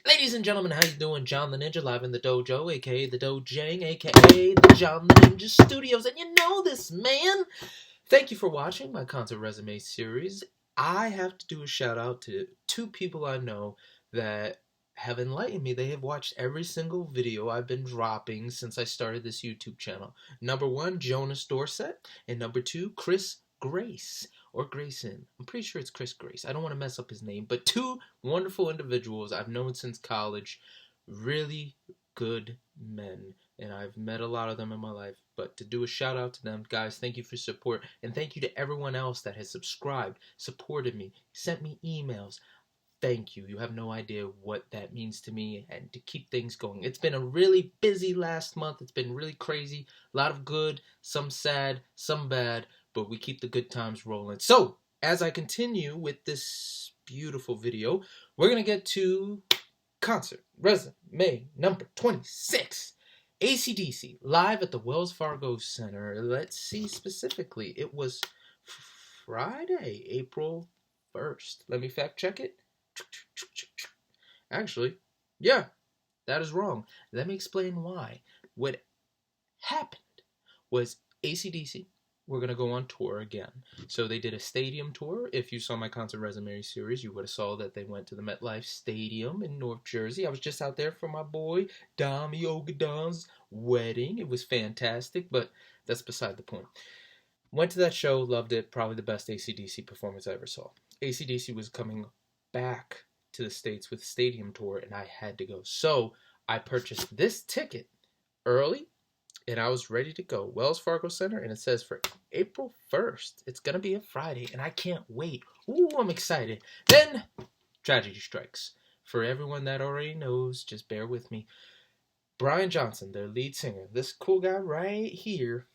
Ladies and gentlemen, how you doing? John the Ninja live in the dojo, aka the Dojang, aka the John the Ninja Studios, and you know this, man! Thank you for watching my concert resume series. I have to do a shout out to two people I know that have enlightened me. They have watched every single video I've been dropping since I started this YouTube channel. Number one, Jonas Dorset, and number two, Chris Grace. Or Grayson. I'm pretty sure it's Chris Grace. I don't want to mess up his name. But two wonderful individuals I've known since college. Really good men. And I've met a lot of them in my life. But to do a shout out to them, guys, thank you for support. And thank you to everyone else that has subscribed, supported me, sent me emails. Thank you. You have no idea what that means to me and to keep things going. It's been a really busy last month. It's been really crazy. A lot of good, some sad, some bad. But we keep the good times rolling. So, as I continue with this beautiful video, we're going to get to concert resume number 26. AC/DC, live at the Wells Fargo Center. Let's see specifically. It was Friday, April 1st. Let me fact check it. Actually, yeah, that is wrong. Let me explain why. What happened was AC/DC we're going to go on tour again. So they did a stadium tour. If you saw my concert resume series, you would have saw that they went to the MetLife Stadium in North Jersey. I was just out there for my boy Dami Ogadon's wedding. It was fantastic, but that's beside the point. Went to that show, loved it. Probably the best AC/DC performance I ever saw. AC/DC was coming back to the States with stadium tour, and I had to go. So I purchased this ticket early, and I was ready to go. Wells Fargo Center, and it says for April 1st. It's going to be a Friday, and I can't wait. Ooh, I'm excited. Then, tragedy strikes. For everyone that already knows, just bear with me. Brian Johnson, their lead singer, this cool guy right here,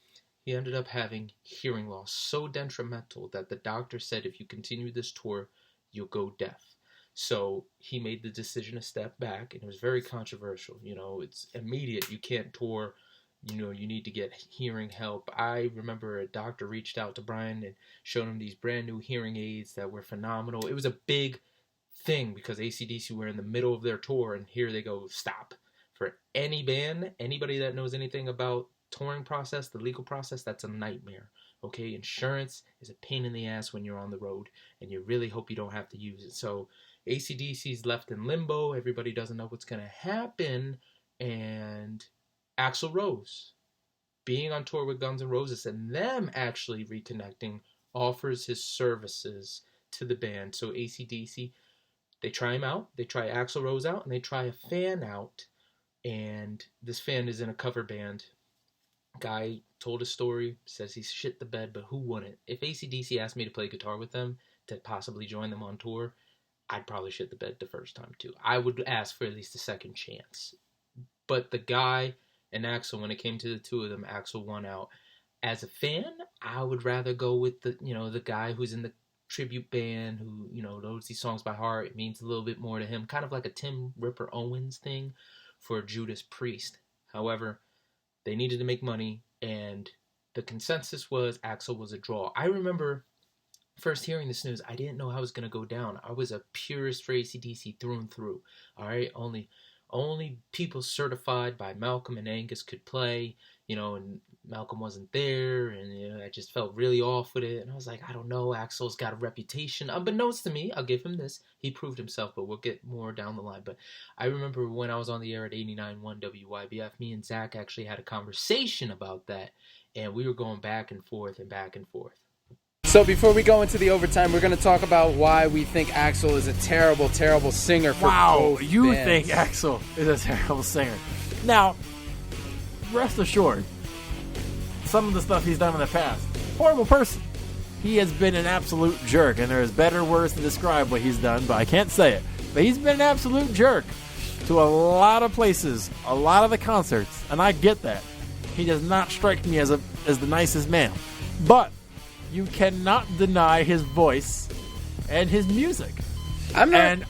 he ended up having hearing loss so detrimental that the doctor said if you continue this tour, you'll go deaf. So he made the decision to step back, and it was very controversial. You know, it's immediate. You can't tour. You know, you need to get hearing help. I remember a doctor reached out to Brian and showed him these brand new hearing aids that were phenomenal. It was a big thing because AC/DC were in the middle of their tour, and here they go, stop. For any band, anybody that knows anything about touring process, the legal process, that's a nightmare. Okay, insurance is a pain in the ass when you're on the road, and you really hope you don't have to use it. So AC/DC's left in limbo. Everybody doesn't know what's going to happen, and Axl Rose, being on tour with Guns N' Roses and them actually reconnecting, offers his services to the band. So AC/DC, they try him out, they try Axl Rose out, and they try a fan out. And this fan is in a cover band. Guy told a story, says he shit the bed, but who wouldn't? If AC/DC asked me to play guitar with them, to possibly join them on tour, I'd probably shit the bed the first time too. I would ask for at least a second chance. But the guy and Axel, when it came to the two of them, Axel won out. As a fan, I would rather go with the guy who's in the tribute band who, knows these songs by heart. It means a little bit more to him, kind of like a Tim Ripper Owens thing for Judas Priest. However, they needed to make money, and the consensus was Axel was a draw. I remember first hearing this news, I didn't know how it was going to go down. I was a purist for AC/DC through and through. All right, only people certified by Malcolm and Angus could play, and Malcolm wasn't there, and I just felt really off with it, and I was like, I don't know, Axel's got a reputation. Unbeknownst to me, I'll give him this, he proved himself, but we'll get more down the line. But I remember when I was on the air at 89.1 WYBF, me and Zach actually had a conversation about that, and we were going back and forth and back and forth. So before we go into the overtime, we're going to talk about why we think Axl is a terrible, terrible singer for both you bands. think Axl is a terrible singer. Now, rest assured, some of the stuff he's done in the past, horrible person. He has been an absolute jerk, and there's better words to describe what he's done, but I can't say it. But he's been an absolute jerk to a lot of places, a lot of the concerts, and I get that. He does not strike me as the nicest man. But you cannot deny his voice and his music. I'm not.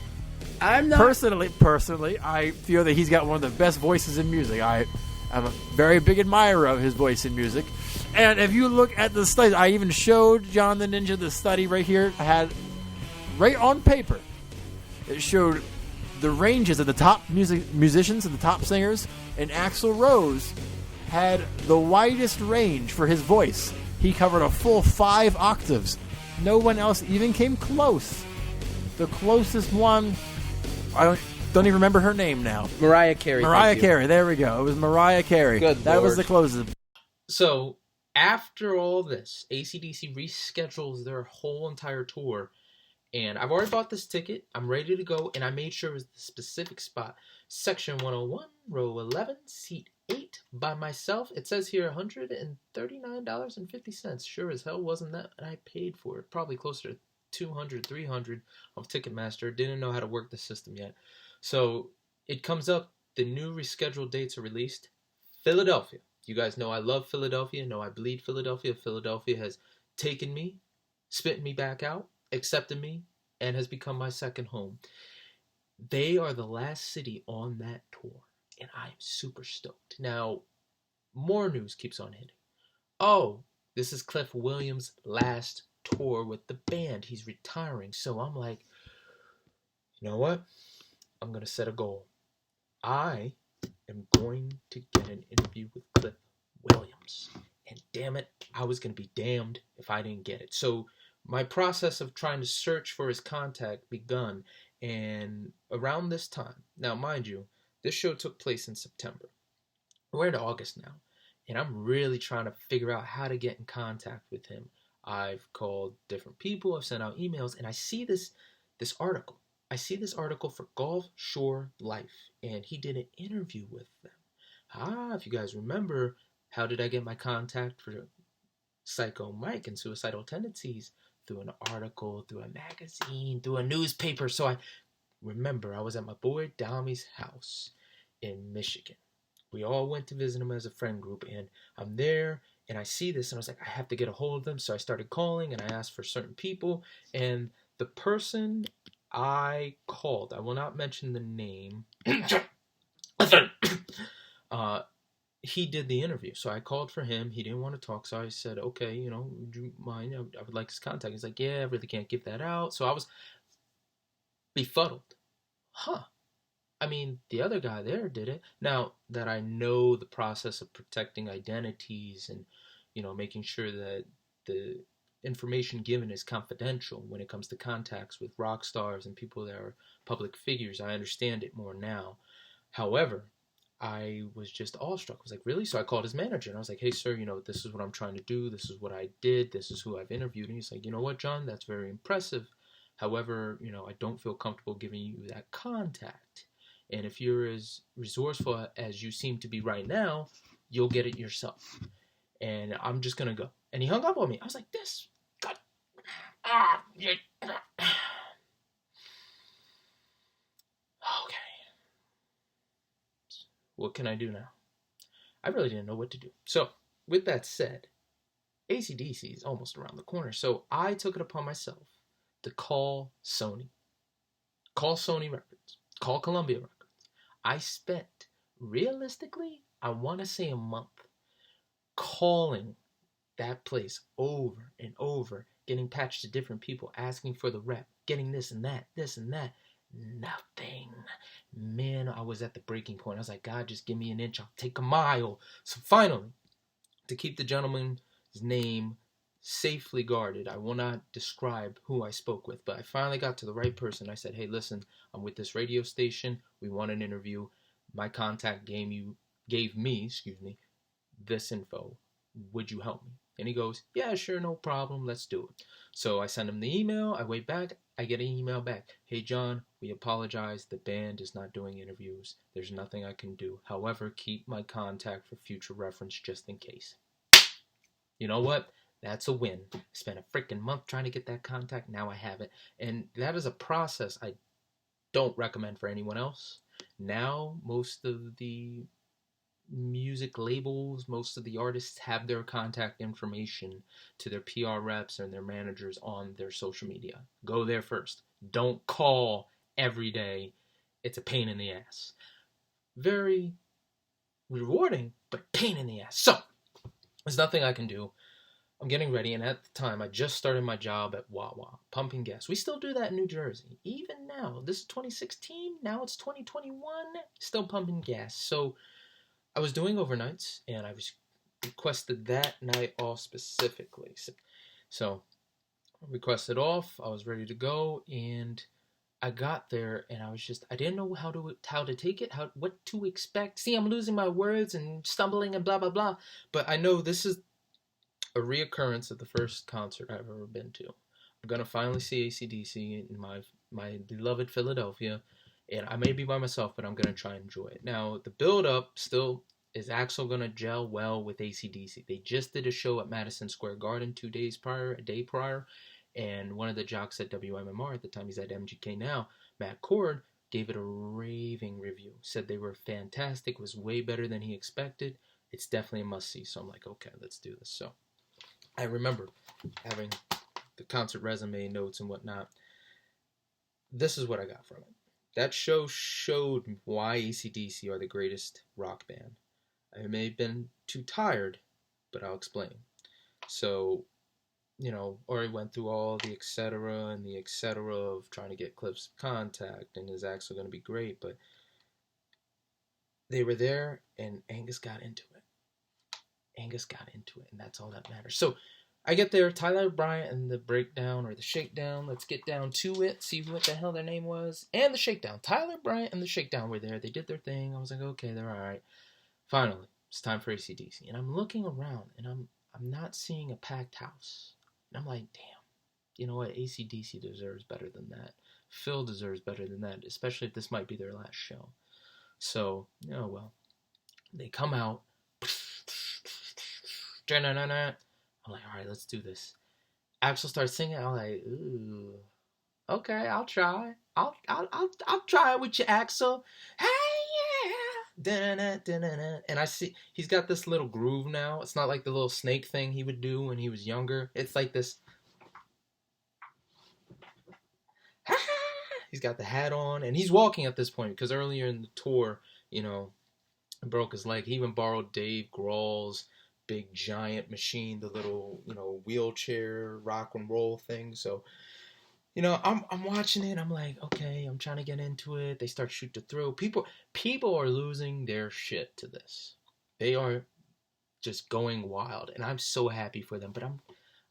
Personally, I feel that he's got one of the best voices in music. I'm a very big admirer of his voice in music. And if you look at the studies, I even showed John the Ninja the study right here. I had right on paper. It showed the ranges of the top musicians and the top singers, and Axl Rose had the widest range for his voice. He covered a full 5 octaves. No one else even came close. The closest one, I don't even remember her name now. Mariah Carey. Mariah Carey. There we go. It was Mariah Carey. Good That was Lord. the closest. So after all this, AC/DC reschedules their whole entire tour, and I've already bought this ticket. I'm ready to go, and I made sure it was the specific spot. Section 101, row 11, seat 8, by myself. It says here $139.50. Sure as hell wasn't that, and I paid for it. Probably closer to $200, $300 of Ticketmaster. Didn't know how to work the system yet. So it comes up, the new rescheduled dates are released. Philadelphia. You guys know I love Philadelphia. Know I bleed Philadelphia. Philadelphia has taken me, spit me back out, accepted me, and has become my second home. They are the last city on that tour, and I'm super stoked. Now, more news keeps on hitting. Oh, this is Cliff Williams' last tour with the band. He's retiring. So I'm like, you know what? I'm going to set a goal. I am going to get an interview with Cliff Williams. And damn it, I was going to be damned if I didn't get it. So my process of trying to search for his contact begun. And around this time, now mind you, this show took place in September. We're in August now. And I'm really trying to figure out how to get in contact with him. I've called different people. I've sent out emails. And I see this article. I see this article for Gulf Shore Life. And he did an interview with them. If you guys remember, how did I get my contact for Psycho Mike and Suicidal Tendencies? Through an article, through a magazine, through a newspaper. So I remember I was at my boy Dami's house in Michigan. We all went to visit him as a friend group, and I'm there, and I see this, and I was like, I have to get a hold of them. So I started calling, and I asked for certain people, and the person I called, I will not mention the name, he did the interview. So I called for him. He didn't want to talk, so I said, okay, would you mind? I would like his contact. He's like, yeah, I really can't give that out. So I was befuddled. I mean, the other guy there did it. Now that I know the process of protecting identities and, making sure that the information given is confidential when it comes to contacts with rock stars and people that are public figures, I understand it more now. However, I was just awestruck. I was like, really? So I called his manager and I was like, hey, sir, this is what I'm trying to do. This is what I did. This is who I've interviewed. And he's like, you know what, John? That's very impressive. However, I don't feel comfortable giving you that contact. And if you're as resourceful as you seem to be right now, you'll get it yourself. And I'm just going to go. And he hung up on me. I was like, this. God. Okay. What can I do now? I really didn't know what to do. So, with that said, AC/DC is almost around the corner. So, I took it upon myself to call Sony. Call Sony Records. Call Columbia Records. I spent, realistically, I want to say a month calling that place over and over, getting patched to different people, asking for the rep, getting this and that. Nothing. Man, I was at the breaking point. I was like, God, just give me an inch. I'll take a mile. So finally, to keep the gentleman's name safely guarded, I will not describe who I spoke with, but I finally got to the right person. I said, hey, listen, I'm with this radio station. We want an interview. My contact gave me this info. Would you help me? And he goes, yeah, sure, no problem. Let's do it. So I send him the email. I wait back. I get an email back. Hey, John, we apologize. The band is not doing interviews. There's nothing I can do. However, keep my contact for future reference just in case. You know what? That's a win. I spent a freaking month trying to get that contact. Now I have it. And that is a process I don't recommend for anyone else. Now, most of the music labels, most of the artists have their contact information to their PR reps and their managers on their social media. Go there first. Don't call every day. It's a pain in the ass. Very rewarding, but pain in the ass. So, there's nothing I can do. I'm getting ready, and at the time, I just started my job at Wawa, pumping gas. We still do that in New Jersey. Even now, this is 2016, now it's 2021, still pumping gas. So I was doing overnights, and I was requested that night off specifically. So I requested off, I was ready to go, and I got there, and I didn't know how to take it, what to expect. See, I'm losing my words and stumbling and blah, blah, blah. But I know this is a reoccurrence of the first concert I've ever been to. I'm gonna finally see AC/DC in my beloved Philadelphia, and I may be by myself, but I'm gonna try and enjoy it. Now, the build up still is Axl gonna gel well with AC/DC. They just did a show at Madison Square Garden a day prior, and one of the jocks at WMMR at the time, he's at MGK now, Matt Cord, gave it a raving review. Said they were fantastic, was way better than he expected. It's definitely a must see. So I'm like, okay, let's do this. So I remember having the concert resume notes and whatnot. This is what I got from it. That show showed why AC/DC are the greatest rock band. I may have been too tired, but I'll explain. So, Ori went through all the etc. and the etc. of trying to get Cliff's contact, and is Axl going to be great, but they were there, and Angus got into it. And that's all that matters. So I get there, Tyler Bryant and the breakdown or the shakedown. Let's get down to it, see what the hell their name was. And the shakedown. Tyler Bryant and the shakedown were there. They did their thing. I was like, okay, they're all right. Finally, it's time for AC/DC. And I'm looking around, and I'm not seeing a packed house. And I'm like, damn, you know what? AC/DC deserves better than that. Phil deserves better than that, especially if this might be their last show. So, well, they come out. I'm like, all right, let's do this. Axl starts singing. I'm like, ooh, okay, I'll try. I'll try it with you, Axl. Hey, yeah. And I see he's got this little groove now. It's not like the little snake thing he would do when he was younger. It's like this. He's got the hat on, and he's walking at this point because earlier in the tour, broke his leg. He even borrowed Dave Grohl's big giant machine, the little wheelchair rock and roll thing. So I'm watching it. I'm like, okay, I'm trying to get into it. They start shoot to throw. People are losing their shit to this. They are just going wild, and I'm so happy for them. But I'm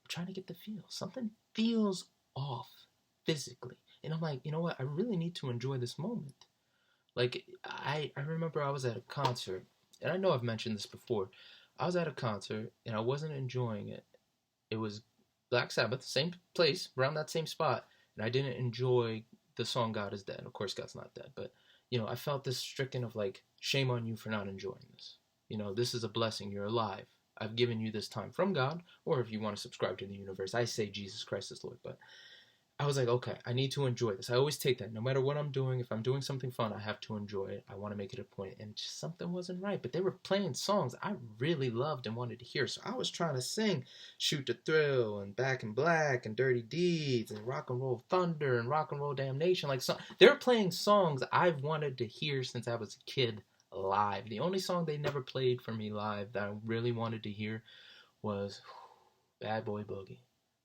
trying to get the feel. Something feels off physically, and I'm like, you know what? I really need to enjoy this moment. Like I remember I was at a concert, and I know I've mentioned this before. I was at a concert, and I wasn't enjoying it. It was Black Sabbath, same place, around that same spot, and I didn't enjoy the song God is Dead. Of course, God's not dead, but, I felt this stricken of, like, shame on you for not enjoying this. This is a blessing. You're alive. I've given you this time from God, or if you want to subscribe to the universe, I say Jesus Christ is Lord, but I was like, okay, I need to enjoy this. I always take that. No matter what I'm doing, if I'm doing something fun, I have to enjoy it. I want to make it a point. And just something wasn't right. But they were playing songs I really loved and wanted to hear. So I was trying to sing Shoot to Thrill and Back in Black and Dirty Deeds and Rock and Roll Thunder and Rock and Roll Damnation. They were playing songs I've wanted to hear since I was a kid live. The only song they never played for me live that I really wanted to hear was Bad Boy Boogie.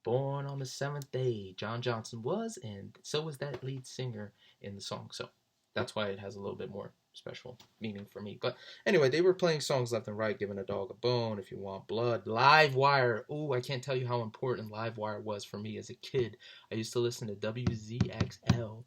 Born on the seventh day, John Johnson was, and so was that lead singer in the song. So that's why it has a little bit more special meaning for me. But anyway, they were playing songs left and right, Giving a Dog a Bone, If You Want Blood, Live Wire. Ooh, I can't tell you how important Live Wire was for me as a kid. I used to listen to WZXL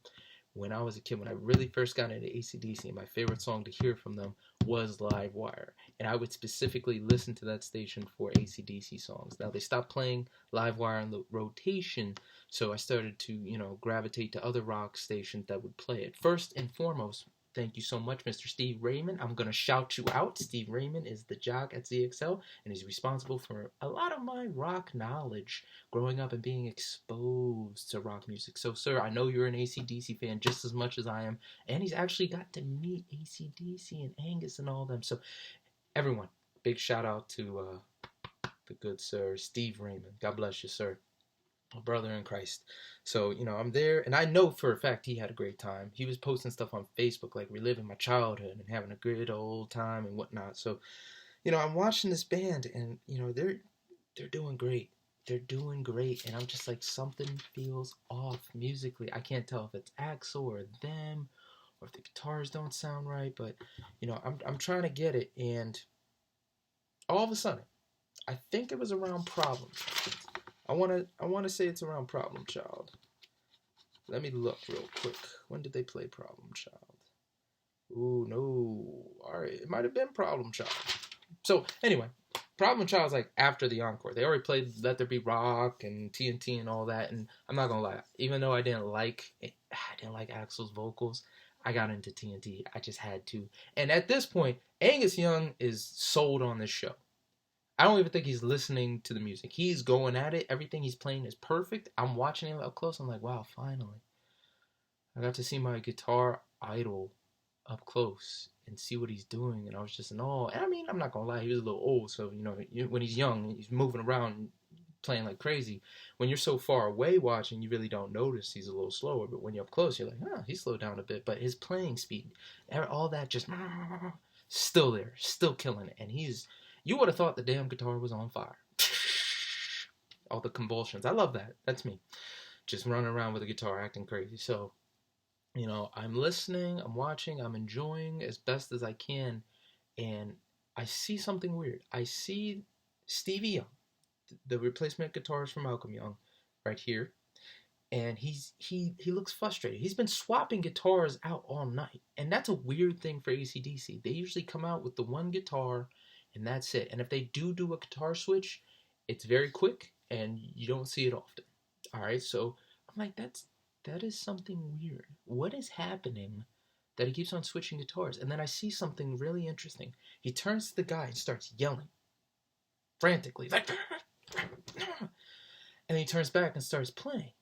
when I was a kid, when I really first got into AC/DC, and my favorite song to hear from them was Live Wire. And I would specifically listen to that station for AC/DC songs. Now, they stopped playing Live Wire on the rotation, so I started to, gravitate to other rock stations that would play it. First and foremost, thank you so much, Mr. Steve Raymond. I'm going to shout you out. Steve Raymond is the jock at ZXL, and he's responsible for a lot of my rock knowledge growing up and being exposed to rock music. So, sir, I know you're an AC/DC fan just as much as I am, and he's actually got to meet AC/DC and Angus and all them. So, everyone, big shout out to the good sir, Steve Raymond. God bless you, sir. A brother in Christ. So, I'm there, and I know for a fact he had a great time. He was posting stuff on Facebook, like reliving my childhood and having a good old time and whatnot. So, I'm watching this band, and, they're doing great. They're doing great, and I'm just like, something feels off musically. I can't tell if it's Axel or them, or if the guitars don't sound right. But I'm trying to get it, and all of a sudden, I think it was around Problem. I wanna say it's around Problem Child. Let me look real quick. When did they play Problem Child? Ooh, no. All right, it might have been Problem Child. So anyway, Problem Child's like after the encore. They already played Let There Be Rock and TNT and all that. And I'm not gonna lie, even though I didn't like Axl's vocals, I got into TNT. I just had to. And at this point, Angus Young is sold on this show. I don't even think he's listening to the music. He's going at it. Everything he's playing is perfect. I'm watching him up close. I'm like, wow, finally. I got to see my guitar idol up close and see what he's doing. And I was just in awe. And I mean, I'm not going to lie. He was a little old. So, when he's young, he's moving around playing like crazy. When you're so far away watching, you really don't notice he's a little slower. But when you're up close, you're like, he slowed down a bit. But his playing speed, all that just still there, still killing it. And you would have thought the damn guitar was on fire. All the convulsions. I love that. That's me. Just running around with a guitar acting crazy. So, I'm listening, I'm watching, I'm enjoying as best as I can. And I see something weird. I see Stevie Young, the replacement guitarist for Malcolm Young, right here. And he looks frustrated. He's been swapping guitars out all night. And that's a weird thing for AC/DC. They usually come out with the one guitar and that's it. And if they do a guitar switch, it's very quick and you don't see it often. All right, so I'm like, that is something weird. What is happening that he keeps on switching guitars? And then I see something really interesting. He turns to the guy and starts yelling frantically, like, and he turns back and starts playing.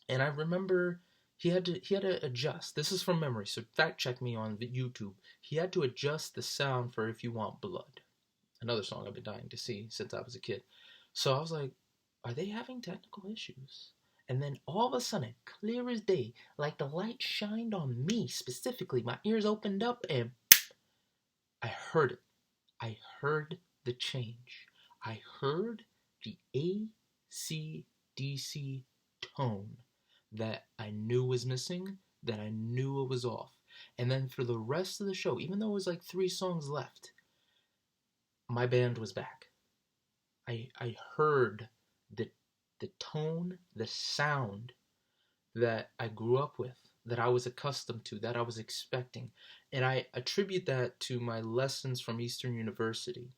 And I remember he had to adjust. This is from memory, so fact check me on YouTube. He had to adjust the sound for If You Want Blood, another song I've been dying to see since I was a kid. So I was like, are they having technical issues? And then all of a sudden, clear as day, like the light shined on me specifically, my ears opened up and I heard it. I heard the change. I heard the AC/DC tone that I knew was missing, that I knew it was off. And then for the rest of the show, even though it was like 3 songs left, my band was back. I heard the tone, the sound that I grew up with, that I was accustomed to, that I was expecting. And I attribute that to my lessons from Eastern University.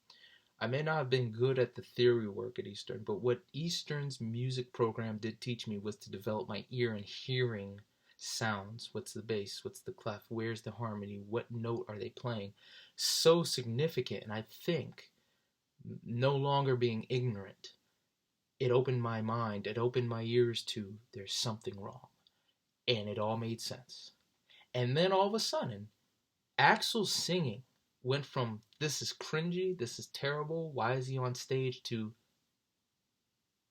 I may not have been good at the theory work at Eastern, but what Eastern's music program did teach me was to develop my ear and hearing sounds. What's the bass? What's the clef? Where's the harmony? What note are they playing? So significant. And I think no longer being ignorant, it opened my mind, it opened my ears to there's something wrong. And it all made sense. And then all of a sudden, Axl's singing went from this is cringy, this is terrible, why is he on stage, to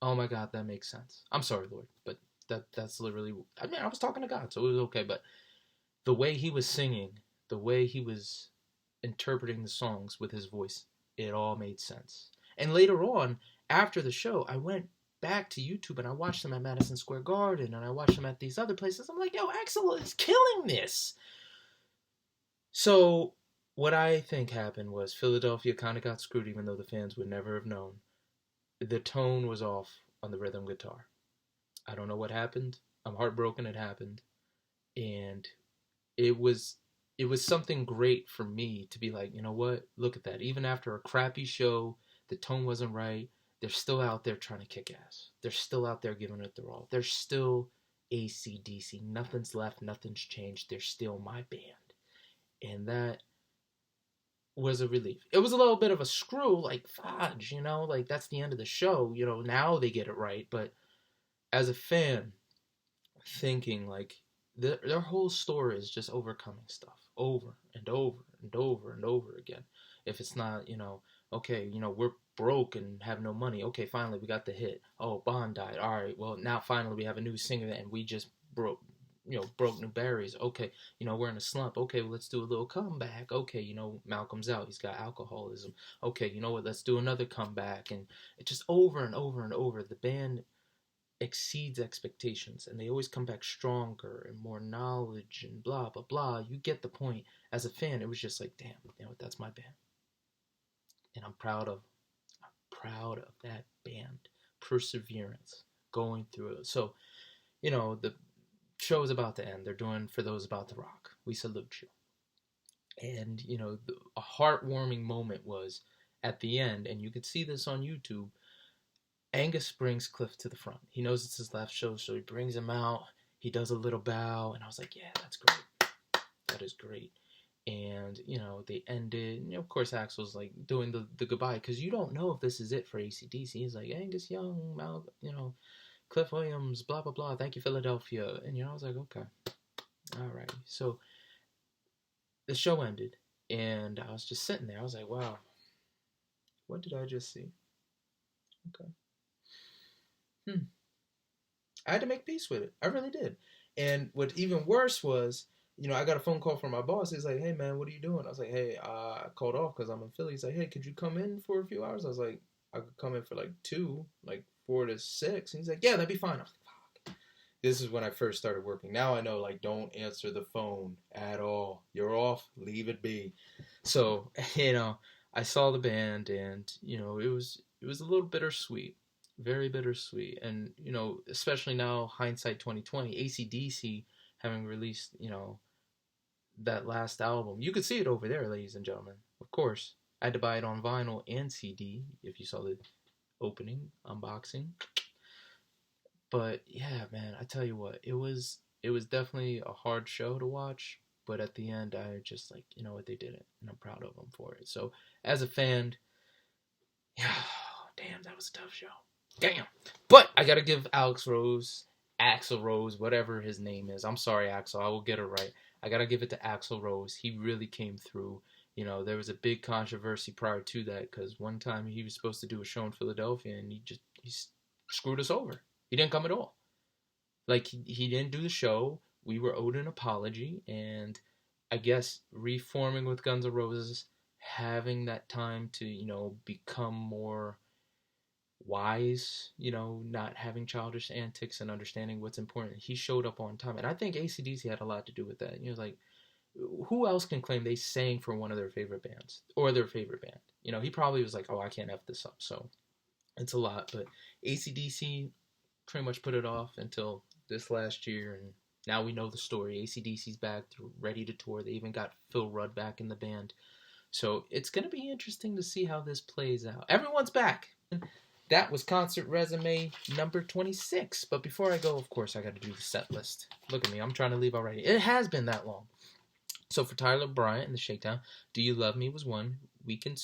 oh my God, that makes sense. I'm sorry, Lord, but that's literally, I mean, I was talking to God, so it was okay, but the way he was singing, the way he was interpreting the songs with his voice, it all made sense. And later on, after the show, I went back to YouTube and I watched them at Madison Square Garden and I watched them at these other places. I'm like, yo, Axl is killing this. So what I think happened was Philadelphia kind of got screwed, even though the fans would never have known. The tone was off on the rhythm guitar. I don't know what happened. I'm heartbroken it happened. And it was something great for me to be like, you know what? Look at that. Even after a crappy show, the tone wasn't right. They're still out there trying to kick ass. They're still out there giving it their all. They're still AC/DC. Nothing's left. Nothing's changed. They're still my band. And that was a relief. It was a little bit of a screw, like, fudge, like that's the end of the show. Now they get it right. But as a fan, thinking like their whole story is just overcoming stuff over and over and over and over again. If it's not, okay, we're broke and have no money. Okay, finally we got the hit. Oh, Bond died. All right, well now finally we have a new singer and we just broke. broke new berries. Okay, we're in a slump. Okay, well, let's do a little comeback. Okay, Malcolm's out. He's got alcoholism. Okay, you know what? Let's do another comeback. And it just over and over and over. The band exceeds expectations, and they always come back stronger and more knowledge and blah, blah, blah. You get the point. As a fan, it was just like, damn, that's my band. And I'm proud of that band. Perseverance, going through it. So, the show is about to end. They're doing For Those About to Rock. We salute you. And, a heartwarming moment was at the end, and you could see this on YouTube. Angus brings Cliff to the front. He knows it's his last show, so he brings him out. He does a little bow, and I was like, yeah, that's great. That is great. And, they ended. And, of course, Axl's like doing the goodbye, because you don't know if this is it for AC/DC. He's like, Angus Young, Cliff Williams, blah, blah, blah. Thank you, Philadelphia. And, I was like, okay. All right. So the show ended, and I was just sitting there. I was like, wow, what did I just see? Okay. I had to make peace with it. I really did. And what even worse was, I got a phone call from my boss. He's like, hey, man, what are you doing? I was like, hey, I called off because I'm in Philly. He's like, hey, could you come in for a few hours? I was like, I could come in for like 4 to 6. And he's like, yeah, that'd be fine. I was like, fuck. This is when I first started working. Now I know, don't answer the phone at all. You're off. Leave it be. So, I saw the band, and, it was a little bittersweet. Very bittersweet. And, especially now, hindsight 2020, AC/DC having released, that last album. You could see it over there, ladies and gentlemen. Of course. I had to buy it on vinyl and CD, if you saw the opening, unboxing. But, yeah, man, I tell you what, it was definitely a hard show to watch, but at the end, I just like, what, they did it, and I'm proud of them for it. So, as a fan, yeah, damn, that was a tough show. Damn. But I gotta give Axl Rose, whatever his name is. I'm sorry, Axl. I will get it right. I gotta give it to Axl Rose. He really came through. There was a big controversy prior to that, because one time he was supposed to do a show in Philadelphia, and he screwed us over. He didn't come at all. Like, he didn't do the show. We were owed an apology, and I guess reforming with Guns N' Roses, having that time to, become more wise, not having childish antics and understanding what's important. He showed up on time. And I think AC/DC had a lot to do with that. Like, who else can claim they sang for one of their favorite bands or their favorite band? He probably was like, oh, I can't F this up. So it's a lot. But AC/DC pretty much put it off until this last year. And now we know the story. AC/DC's back, ready to tour. They even got Phil Rudd back in the band. So it's going to be interesting to see how this plays out. Everyone's back. That was concert resume number 26. But before I go, of course, I got to do the set list. Look at me. I'm trying to leave already. It has been that long. So for Tyler Bryant and the Shakedown, Do You Love Me was 1. Weekend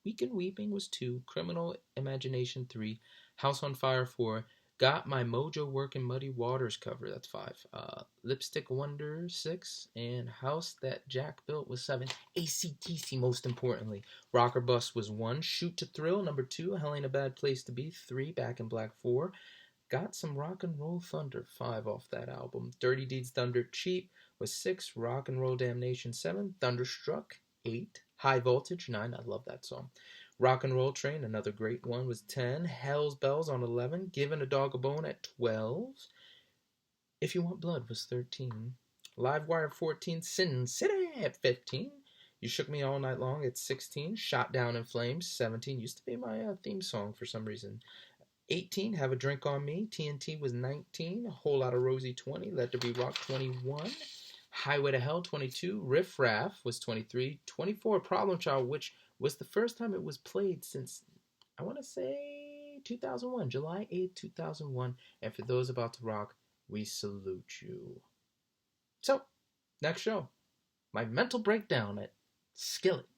Weeping was 2. Criminal Imagination 3. House on Fire 4. Got My Mojo Working Muddy Waters cover. That's 5. Lipstick Wonder 6. And House That Jack Built was 7. AC/DC, most importantly. Rocker Bus was 1. Shoot to Thrill, number 2. Hell Ain't a Bad Place to Be, 3. Back in Black, 4. Got Some Rock and Roll Thunder, 5 off that album. Dirty Deeds Thunder Cheap was 6. Rock and Roll Damnation, 7. Thunderstruck, 8. High Voltage, 9. I love that song. Rock and Roll Train, another great one, was 10. Hell's Bells on 11. Giving a Dog a Bone at 12. If You Want Blood was 13. Live Wire 14. Sin City at 15. You Shook Me All Night Long at 16. Shot Down in Flames, 17. Used to be my theme song for some reason. 18. Have a Drink on Me. TNT was 19. A Whole Lot of Rosie, 20. Let There Be Rock, 21. Highway to Hell, 22. Riff Raff was 23. 24. Problem Child, which was the first time it was played since, I want to say, 2001. July 8th, 2001. And for those about to rock, we salute you. So, next show. My mental breakdown at Skillet.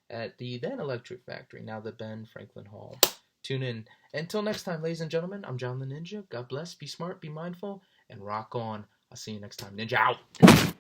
At the then Electric Factory, now the Ben Franklin Hall. Tune in. Until next time, ladies and gentlemen, I'm John the Ninja. God bless, be smart, be mindful, and rock on. I'll see you next time. Ninja out!